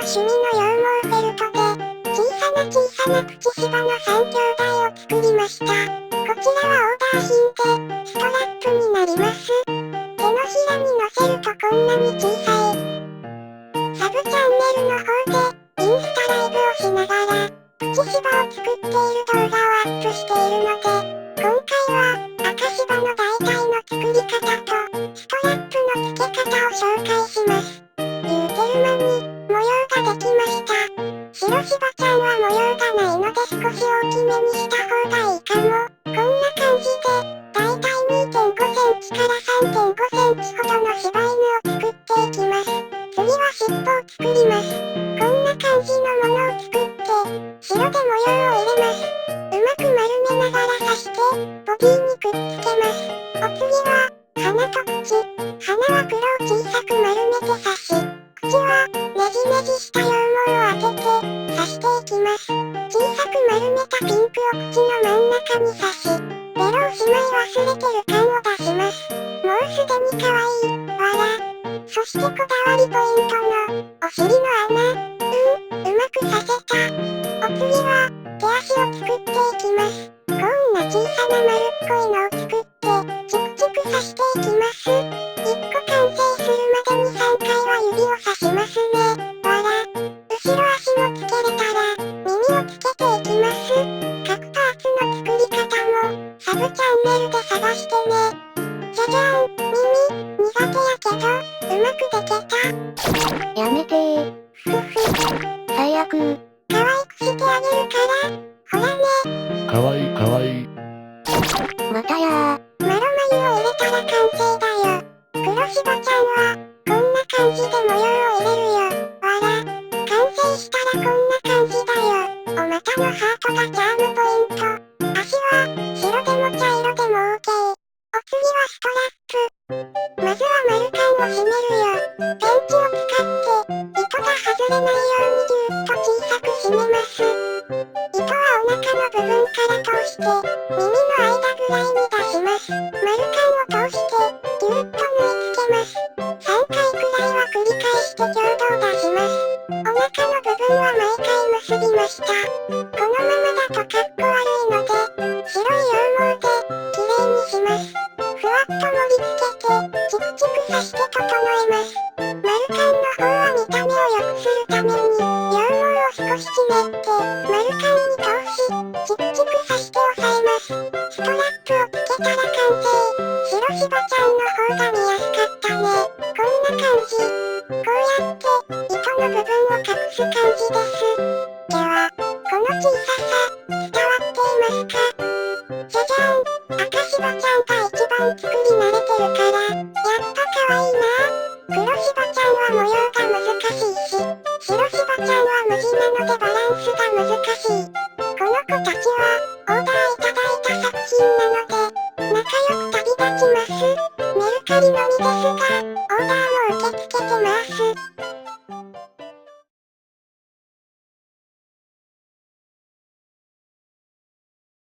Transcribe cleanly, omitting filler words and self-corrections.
趣味の羊毛フェルトで、小さなプチ柴の3兄弟を作りました。こちらはオーダー品で、ストラップになります。手のひらに乗せるとこんなに小さい。サブチャンネルの方で、インスタライブをしながら、プチ柴を作っている動画をアップしているので、今回は、赤柴の大体の作り方と、ストラップの付け方を紹介します。言うてる間に、模様ができました。白柴ちゃんは模様がないので少し大きめにした方がいいかも。こんな感じで、だいたい 2.5 センチから 3.5 センチほどの柴犬を作っていきます。次は尻尾を作ります。こんな感じのものを作って、白で模様を入れます。うまく丸めながら刺して、ボディにくっつけます。お次は、鼻と口。鼻は黒を小さく丸めて刺し、口は、ねじねじした羊毛を当てて、刺していきます。小さく丸めたピンクを口の真ん中に刺し、ベロをしまい忘れてる感を出します。もうすでに可愛い、笑。そしてこだわりポイントの、お尻の穴。うまく刺せた。お次は、手足を作っていきます。こんな小さな丸っこいのを作って、チクチク刺していきます。1個完成するまでに3回は指を刺しますね。笑。後ろ足もつけれたら、耳をつけていきます。各パーツの作り方も、サブチャンネルで探してね。じゃじゃーん、耳、苦手やけど、うまくできた。やめてー。ふふ。最悪。可愛くしてあげるから、ほらね。かわいいかわいい。またやー。マロ眉を入れたら完成だよ。黒柴ちゃんは、こんな感じで模様を入れるよ。笑。完成したらこんな感じだよ。お股のハートがチャームポイント。足は、白でも茶色でも OK。お次はストラップ。まずは丸カンを締めるよ。ペンチを使って、糸が外れないようにぎゅーっと小さく締めます。糸はお腹の部分から通して、耳の間ぐらいに出します。丸カンを通して、ぎゅーっと縫い付けます。3回くらいは繰り返して強度を出します。お腹の部分は毎回結びました。このままだとかっこ悪いので、白い羊毛で、きれいにします。ふわっと盛り付けて、チクチク刺して整えます。丸カンの方は見た目を良くするために、羊毛を少しひねって、丸カンに通し、チクチク刺して押さえます。ストラップをつけたら完成。白柴ちゃんの方が見やすかったね。こんな感じ。こうやって、糸の部分を隠す感じです。では、この小ささ、伝わっていますか？じゃじゃーん、赤柴ちゃんが一番作り慣れてるから、やっぱ可愛いな。黒柴ちゃんは模様が難しいし、白柴ちゃんは無地なのでバランスが難しい。この子たちは、オーダーいただいた作品なので、仲良く旅立ちます。メルカリのみですが、オーダーも受け付けてます。